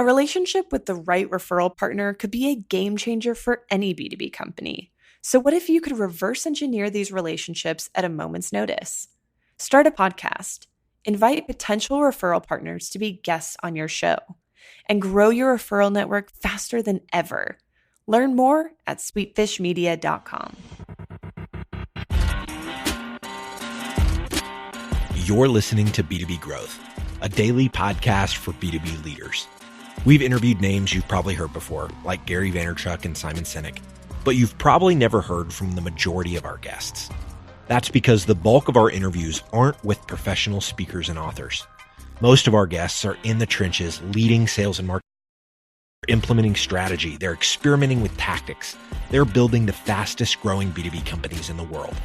A relationship with the right referral partner could be a game changer for any B2B company. So what if you could reverse engineer these relationships at a moment's notice? Start a podcast, invite potential referral partners to be guests on your show, and grow your referral network faster than ever. Learn more at sweetfishmedia.com. You're listening to B2B Growth, a daily podcast for B2B leaders. We've interviewed names you've probably heard before, like Gary Vaynerchuk and Simon Sinek, but you've probably never heard from the majority of our guests. That's because the bulk of our interviews aren't with professional speakers and authors. Most of our guests are in the trenches leading sales and marketing. They're implementing strategy. They're experimenting with tactics. They're building the fastest growing B2B companies in the world.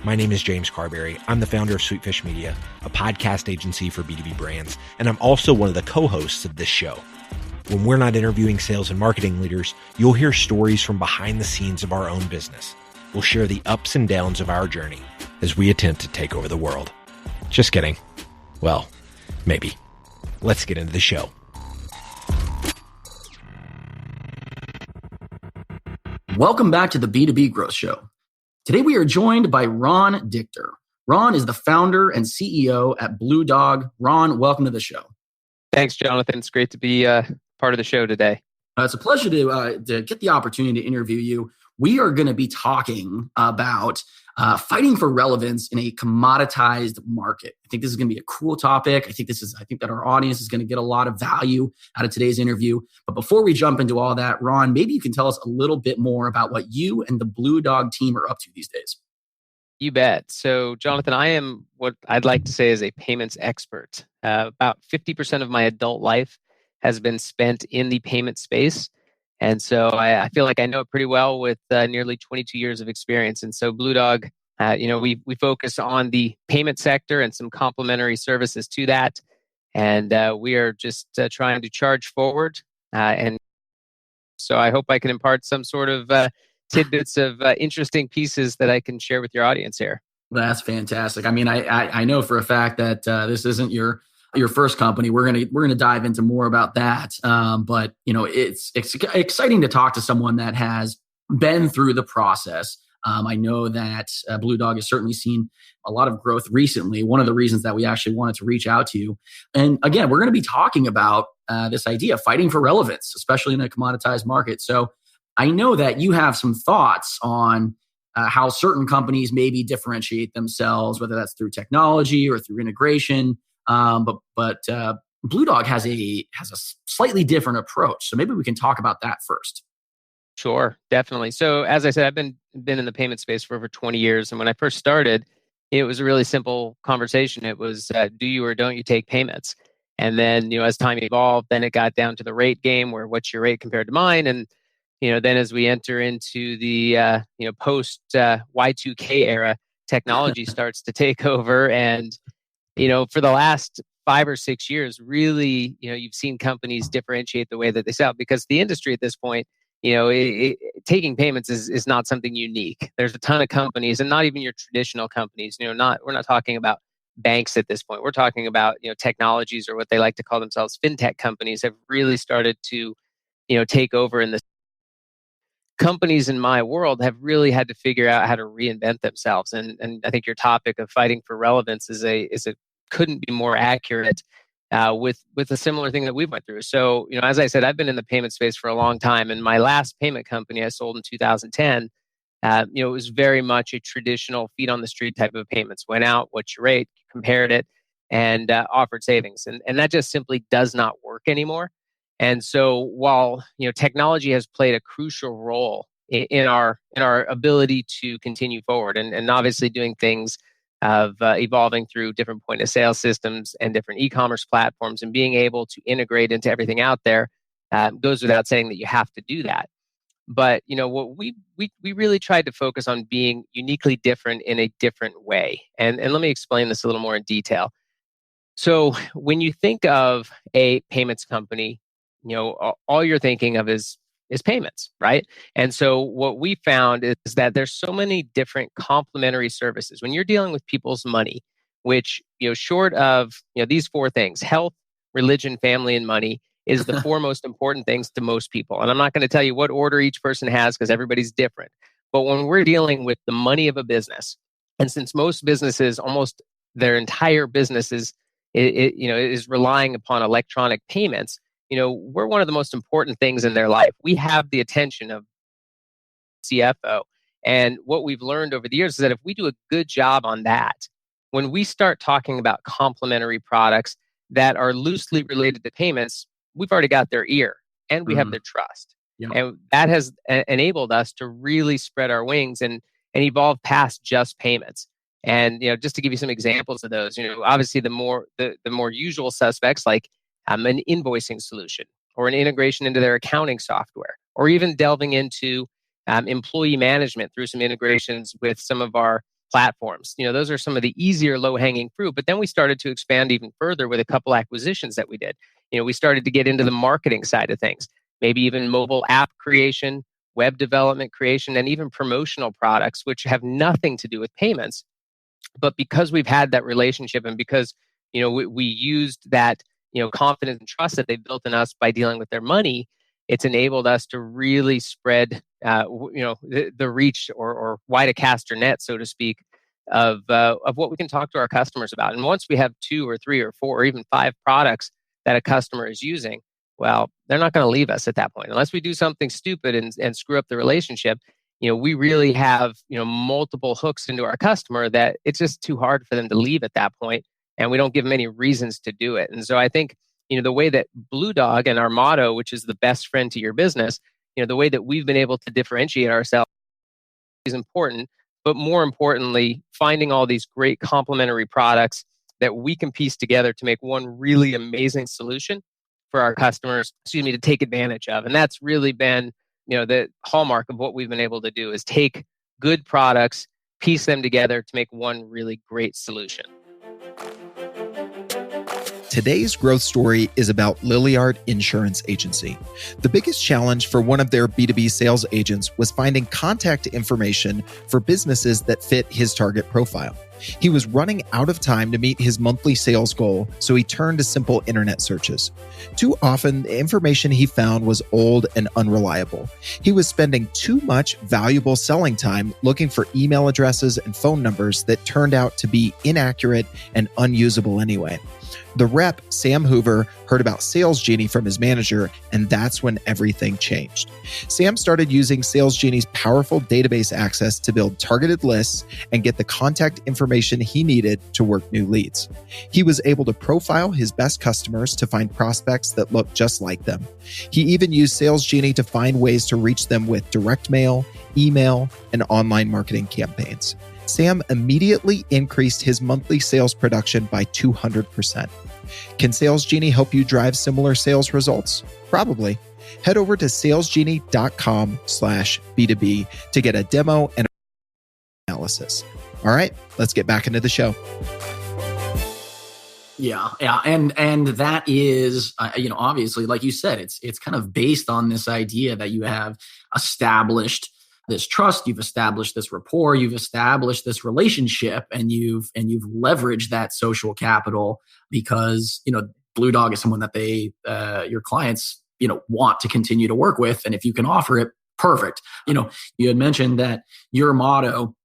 My name is James Carberry. I'm the founder of Sweetfish Media, a podcast agency for B2B brands, and I'm also one of the co-hosts of this show. When we're not interviewing sales and marketing leaders, you'll hear stories from behind the scenes of our own business. We'll share the ups and downs of our journey as we attempt to take over the world. Just kidding. Well, maybe. Let's get into the show. Welcome back to the B2B Growth Show. Today we are joined by Ron Dichter. Ron is the founder and CEO at BlueDog. Ron, welcome to the show. Thanks, Jonathan. It's great to be part of the show today. It's a pleasure to get the opportunity to interview you. We are going to be talking about fighting for relevance in a commoditized market. I think this is going to be a cool topic. I think that our audience is going to get a lot of value out of today's interview. But before we jump into all that, Ron, maybe you can tell us a little bit more about what you and the BlueDog team are up to these days. You bet. So, Jonathan, I am what I'd like to say is a payments expert. About 50% of my adult life has been spent in the payment space. And so I feel like I know it pretty well with nearly 22 years of experience. And so BlueDog, we focus on the payment sector and some complementary services to that. And we are just trying to charge forward. And so I hope I can impart some sort of tidbits of interesting pieces that I can share with your audience here. That's fantastic. I mean, I know for a fact that this isn't your first company. We're gonna dive into more about that. But it's exciting to talk to someone that has been through the process. I know that BlueDog has certainly seen a lot of growth recently. One of the reasons that we actually wanted to reach out to you, and again, we're going to be talking about this idea of fighting for relevance, especially in a commoditized market. So I know that you have some thoughts on how certain companies maybe differentiate themselves, whether that's through technology or through integration. But BlueDog has a slightly different approach. So maybe we can talk about that first. Sure, definitely. So as I said, I've been in the payment space for over 20 years. And when I first started, it was a really simple conversation. It was, do you or don't you take payments? And then, as time evolved, then it got down to the rate game where what's your rate compared to mine? And, then as we enter into the, post Y2K era, technology starts to take over. And, for the last 5 or 6 years, really, you've seen companies differentiate the way that they sell because the industry at this point, taking payments is not something unique. There's a ton of companies, and not even your traditional companies. We're not talking about banks at this point. We're talking about technologies, or what they like to call themselves, fintech companies, have really started to take over. And the companies in my world have really had to figure out how to reinvent themselves. And I think your topic of fighting for relevance is a couldn't be more accurate. With a similar thing that we went through. So, as I said, I've been in the payment space for a long time. And my last payment company I sold in 2010, it was very much a traditional feet on the street type of payments. Went out, what's your rate, compared it, and offered savings. And that just simply does not work anymore. And so while, technology has played a crucial role in our ability to continue forward and obviously doing things of evolving through different point of sale systems and different e-commerce platforms and being able to integrate into everything out there, goes without saying that you have to do that. But what we really tried to focus on being uniquely different in a different way. And let me explain this a little more in detail. So when you think of a payments company, all you're thinking of is payments, right? And so what we found is that there's so many different complementary services. When you're dealing with people's money, which, short of, these 4 things: health, religion, family, and money, is the four most important things to most people. And I'm not going to tell you what order each person has because everybody's different. But when we're dealing with the money of a business, and since most businesses, almost their entire business is relying upon electronic payments, we're one of the most important things in their life. We have the attention of CFO. And what we've learned over the years is that if we do a good job on that, when we start talking about complementary products that are loosely related to payments, we've already got their ear and we have their trust. Yeah. And that has enabled us to really spread our wings and evolve past just payments. And just to give you some examples of those, obviously the more usual suspects like an invoicing solution or an integration into their accounting software, or even delving into employee management through some integrations with some of our platforms. Those are some of the easier low-hanging fruit. But then we started to expand even further with a couple acquisitions that we did. We started to get into the marketing side of things, maybe even mobile app creation, web development creation, and even promotional products, which have nothing to do with payments. But because we've had that relationship and because we used that confidence and trust that they built in us by dealing with their money, it's enabled us to really spread the reach or wide a caster net, so to speak, of what we can talk to our customers about. And once we have 2 or 3 or 4 or even 5 products that a customer is using, well, they're not going to leave us at that point unless we do something stupid and screw up the relationship. We really have multiple hooks into our customer that it's just too hard for them to leave at that point, and we don't give them any reasons to do it. And so I think the way that BlueDog and our motto, which is the best friend to your business, the way that we've been able to differentiate ourselves is important. But more importantly, finding all these great complementary products that we can piece together to make one really amazing solution for our customers, to take advantage of. And that's really been, the hallmark of what we've been able to do is take good products, piece them together to make one really great solution. Today's growth story is about Lilliard Insurance Agency. The biggest challenge for one of their B2B sales agents was finding contact information for businesses that fit his target profile. He was running out of time to meet his monthly sales goal, so he turned to simple internet searches. Too often, the information he found was old and unreliable. He was spending too much valuable selling time looking for email addresses and phone numbers that turned out to be inaccurate and unusable anyway. The rep, Sam Hoover, heard about Sales Genie from his manager, and that's when everything changed. Sam started using Sales Genie's powerful database access to build targeted lists and get the contact information he needed to work new leads. He was able to profile his best customers to find prospects that looked just like them. He even used Sales Genie to find ways to reach them with direct mail, email, and online marketing campaigns. Sam immediately increased his monthly sales production by 200%. Can Sales Genie help you drive similar sales results? Probably. Head over to salesgenie.com/B2B to get a demo and analysis. All right, let's get back into the show. Yeah. And that is, obviously, like you said, it's kind of based on this idea that you have established this trust, you've established this rapport, you've established this relationship, and you've leveraged that social capital because BlueDog is someone that your clients want to continue to work with, and if you can offer it, perfect. You had mentioned that your motto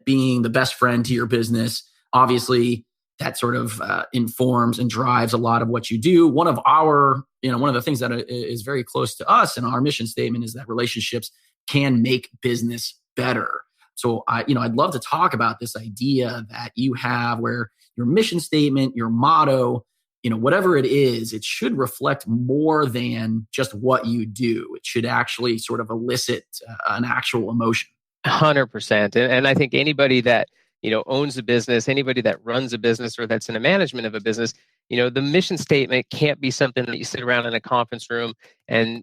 being the best friend to your business, obviously that sort of informs and drives a lot of what you do. One of the things that is very close to us and our mission statement is that relationships can make business better. So I'd love to talk about this idea that you have where your mission statement, your motto, whatever it is, it should reflect more than just what you do. It should actually sort of elicit an actual emotion. 100%. And I think anybody that, owns a business, anybody that runs a business or that's in the management of a business, the mission statement can't be something that you sit around in a conference room and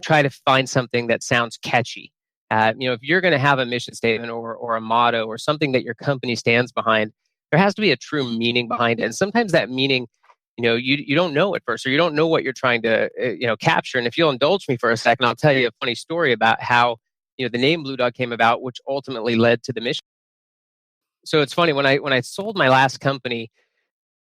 try to find something that sounds catchy. If you're going to have a mission statement or a motto or something that your company stands behind, there has to be a true meaning behind it. And sometimes that meaning, you don't know at first, or you don't know what you're trying to, capture. And if you'll indulge me for a second, I'll tell you a funny story about how, the name BlueDog came about, which ultimately led to the mission. So it's funny, when I sold my last company,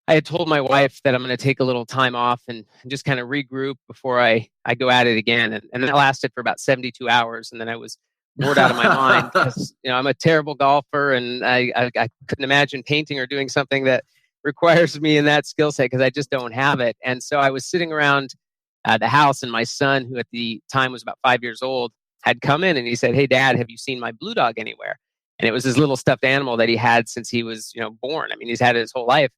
I had told my wife that I'm going to take a little time off and just kind of regroup before I go at it again. And that lasted for about 72 hours. And then I was bored out of my mind because, I'm a terrible golfer, and I couldn't imagine painting or doing something that requires me in that skill set because I just don't have it. And so I was sitting around the house, and my son, who at the time was about 5 years old, had come in and he said, "Hey, Dad, have you seen my BlueDog anywhere?" And it was his little stuffed animal that he had since he was, born. I mean, he's had it his whole life.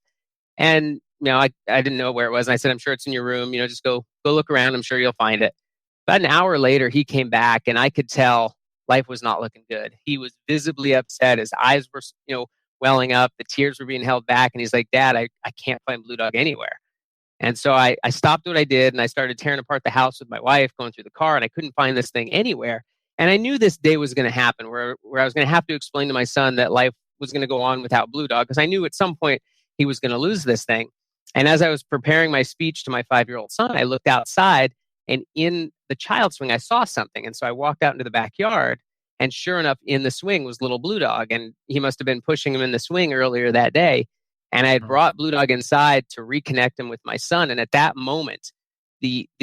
And, I didn't know where it was. And I said, "I'm sure it's in your room, just go look around. I'm sure you'll find it." About an hour later, he came back, and I could tell life was not looking good. He was visibly upset. His eyes were, welling up. The tears were being held back. And he's like, "Dad, I can't find BlueDog anywhere." And so I stopped what I did, and I started tearing apart the house with my wife, going through the car, and I couldn't find this thing anywhere. And I knew this day was going to happen where I was going to have to explain to my son that life was going to go on without BlueDog, because I knew at some point he was going to lose this thing. And as I was preparing my speech to my 5-year-old son, I looked outside, and in the child swing, I saw something. And so I walked out into the backyard, and sure enough, in the swing was little BlueDog. And he must have been pushing him in the swing earlier that day. And I had brought BlueDog inside to reconnect him with my son. And at that moment,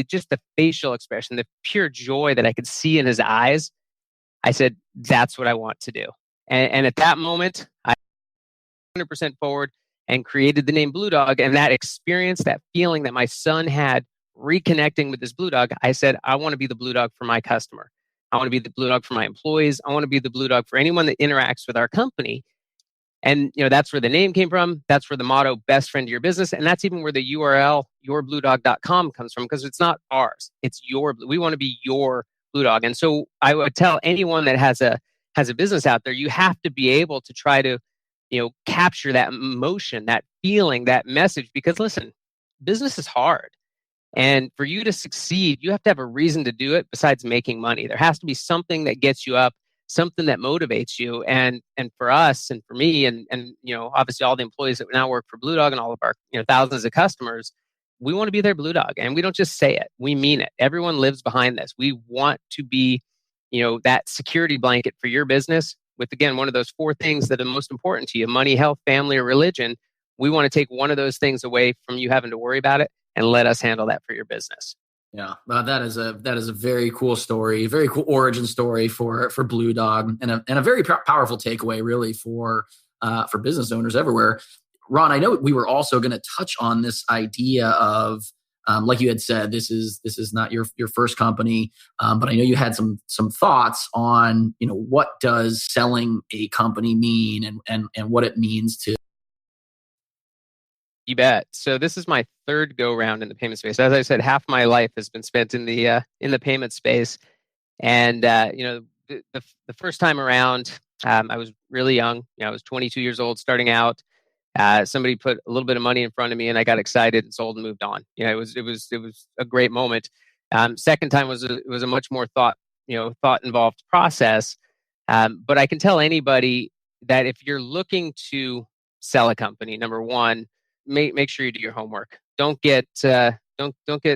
just the facial expression, the pure joy that I could see in his eyes, I said, "That's what I want to do." And at that moment, I 100% forward and created the name BlueDog. And that experience, that feeling that my son had reconnecting with this BlueDog, I said, "I want to be the BlueDog for my customer. I want to be the BlueDog for my employees. I want to be the BlueDog for anyone that interacts with our company." And that's where the name came from. That's where the motto, "Best friend to your business." And that's even where the URL, yourbluedog.com, comes from, because it's not ours. It's we want to be your BlueDog. And so I would tell anyone that has a business out there, you have to be able to try to, capture that emotion, that feeling, that message. Because listen, business is hard. And for you to succeed, you have to have a reason to do it besides making money. There has to be something that gets you up, something that motivates you. And for us, and for me, and obviously all the employees that now work for BlueDog, and all of our thousands of customers, we want to be their BlueDog. And we don't just say it, we mean it. Everyone lives behind this. We want to be that security blanket for your business with, again, one of those 4 things that are most important to you: money, health, family, or religion. We want to take one of those things away from you having to worry about it, and let us handle that for your business. Yeah, that is a very cool story, very cool origin story for BlueDog, and a very powerful takeaway, really, for business owners everywhere. Ron, I know we were also going to touch on this idea of, like you had said, this is not your first company, but I know you had some thoughts on what does selling a company mean, and what it means to. You bet. So this is my 3rd go round in the payment space. As I said, half my life has been spent in the payment space. And the first time around, I was really young. I was 22 years old, starting out. Somebody put a little bit of money in front of me, and I got excited and sold and moved on. It was a great moment. Second time was a much more thought involved process. But I can tell anybody that if you're looking to sell a company, number one, make sure you do your homework. Don't get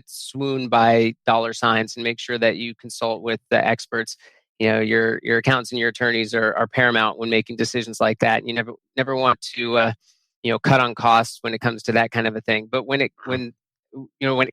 swooned by dollar signs, and make sure that you consult with the experts. Your accountants and your attorneys are paramount when making decisions like that. You never want to cut on costs when it comes to that kind of a thing. But when it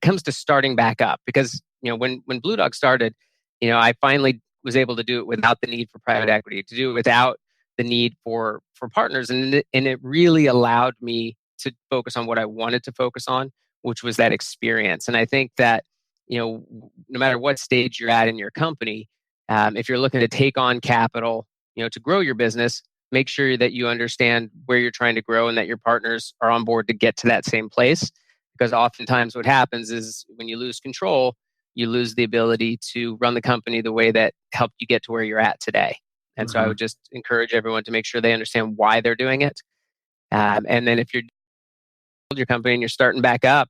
comes to starting back up, because when BlueDog started, I finally was able to do it without the need for private equity, to do it without the need for partners, and it really allowed me to focus on what I wanted to focus on, which was that experience. And I think that, no matter what stage you're at in your company, if you're looking to take on capital, to grow your business, make sure that you understand where you're trying to grow, and that your partners are on board to get to that same place. Because oftentimes what happens is, when you lose control, you lose the ability to run the company the way that helped you get to where you're at today. And so I would just encourage everyone to make sure they understand why they're doing it. And then if you're your company and you're starting back up,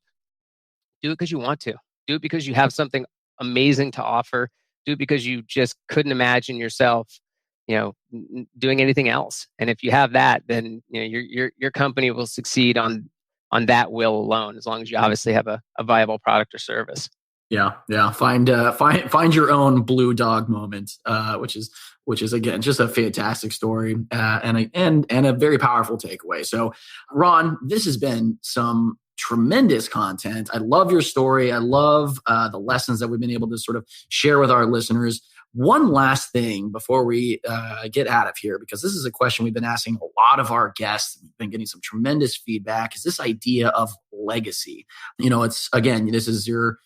do it because you want to. Do it because you have something amazing to offer. Do it because you just couldn't imagine yourself, doing anything else. And if you have that, then your company will succeed on that will alone, as long as you obviously have a viable product or service. Yeah. Find your own BlueDog moment, which is again just a fantastic story and a very powerful takeaway. So, Ron, this has been some tremendous content. I love your story. I love the lessons that we've been able to sort of share with our listeners. One last thing before we get out of here, because this is a question we've been asking a lot of our guests. We've been getting some tremendous feedback. Is this idea of legacy? It's again, this is your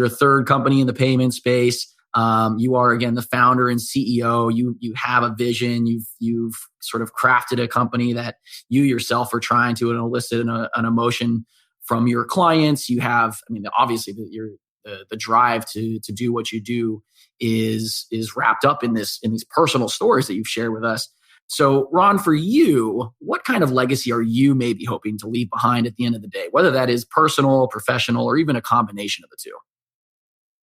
third company in the payment space. You are again the founder and CEO. You have a vision. You've sort of crafted a company that you yourself are trying to elicit an emotion from your clients. You have, obviously the drive to do what you do is wrapped up in these personal stories that you've shared with us. So, Ron, for you, what kind of legacy are you maybe hoping to leave behind at the end of the day, whether that is personal, professional, or even a combination of the two?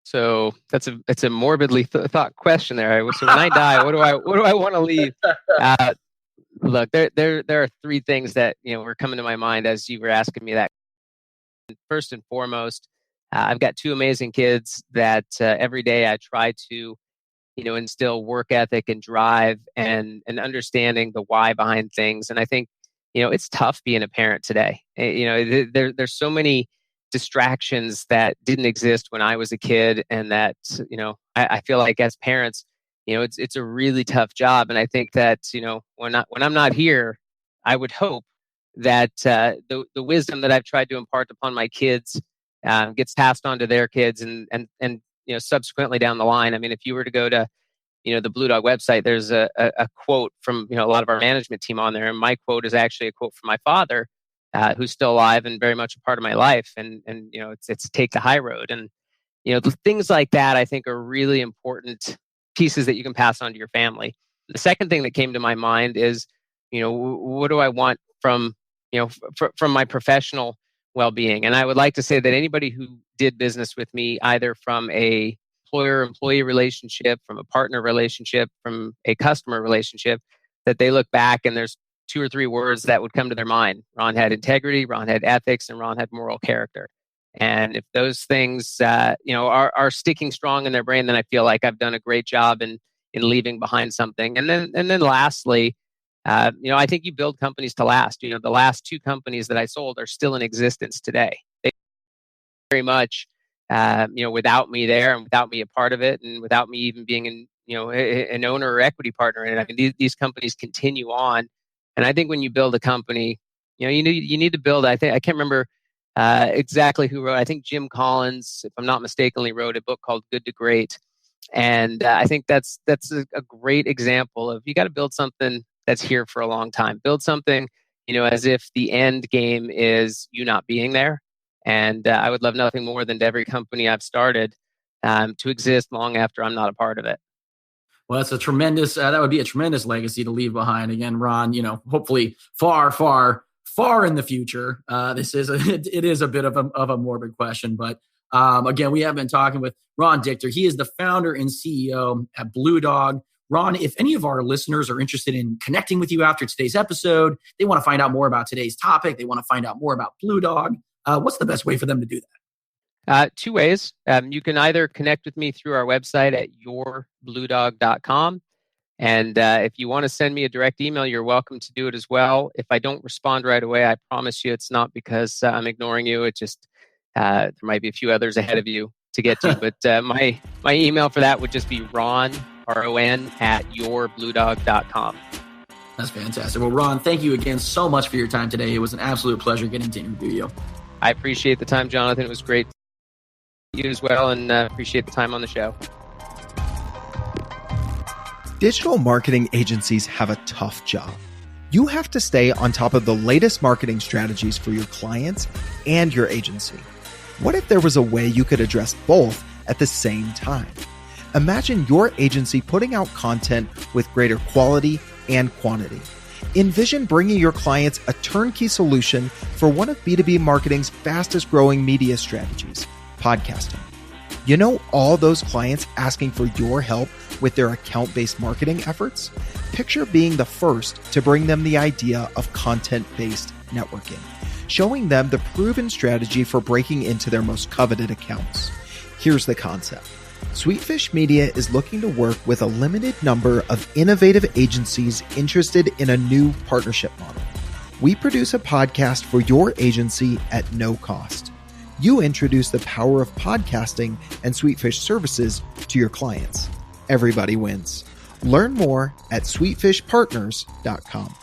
So it's a morbidly thought question there. So when I die, what do I want to leave? Look, there are three things that were coming to my mind as you were asking me that. First and foremost, I've got two amazing kids that every day I try to instill work ethic and drive and understanding the why behind things. And I think it's tough being a parent today. There's so many distractions that didn't exist when I was a kid, and that I feel like as parents, it's a really tough job. And I think that when I'm not here, I would hope that the wisdom that I've tried to impart upon my kids gets passed on to their kids, and subsequently down the line. I mean, if you were to go to the BlueDog website, there's a quote from a lot of our management team on there, and my quote is actually a quote from my father, who's still alive and very much a part of my life. And it's take the high road. And things like that I think are really important pieces that you can pass on to your family. The second thing that came to my mind is what do I want from from my professional well-being? And I would like to say that anybody who did business with me, either from a employer-employee relationship, from a partner relationship, from a customer relationship, that they look back and there's 2 or 3 words that would come to their mind. Ron had integrity, Ron had ethics, and Ron had moral character. And if those things are sticking strong in their brain, then I feel like I've done a great job in leaving behind something. And then lastly, I think you build companies to last. The last 2 companies that I sold are still in existence today. They very much, without me there and without me a part of it, and without me even being an owner or equity partner in it. I mean, these companies continue on. And I think when you build a company, you need to build. I can't remember exactly who wrote. I think Jim Collins, if I'm not mistakenly, wrote a book called Good to Great. And I think that's a great example of you got to build something that's here for a long time. Build something, as if the end game is you not being there. And I would love nothing more than to every company I've started to exist long after I'm not a part of it. Well, that's a tremendous, that would be a tremendous legacy to leave behind. Again, Ron, hopefully far, far, far in the future. It is a bit of a morbid question, but again, we have been talking with Ron Dichter. He is the founder and CEO at BlueDog. Ron, if any of our listeners are interested in connecting with you after today's episode, they want to find out more about today's topic, they want to find out more about BlueDog, what's the best way for them to do that? 2 ways. You can either connect with me through our website at yourbluedog.com. And if you want to send me a direct email, you're welcome to do it as well. If I don't respond right away, I promise you it's not because I'm ignoring you. It just, there might be a few others ahead of you to get to. But my email for that would just be Ron, RON, at yourbluedog.com. That's fantastic. Well, Ron, thank you again so much for your time today. It was an absolute pleasure getting to interview you. I appreciate the time, Jonathan. It was great. You as well, and appreciate the time on the show. Digital marketing agencies have a tough job. You have to stay on top of the latest marketing strategies for your clients and your agency. What if there was a way you could address both at the same time? Imagine your agency putting out content with greater quality and quantity. Envision bringing your clients a turnkey solution for one of B2B marketing's fastest growing media strategies, podcasting. All those clients asking for your help with their account-based marketing efforts? Picture being the first to bring them the idea of content-based networking, showing them the proven strategy for breaking into their most coveted accounts. Here's the concept. Sweetfish Media is looking to work with a limited number of innovative agencies interested in a new partnership model. We produce a podcast for your agency at no cost. You introduce the power of podcasting and Sweetfish services to your clients. Everybody wins. Learn more at sweetfishpartners.com.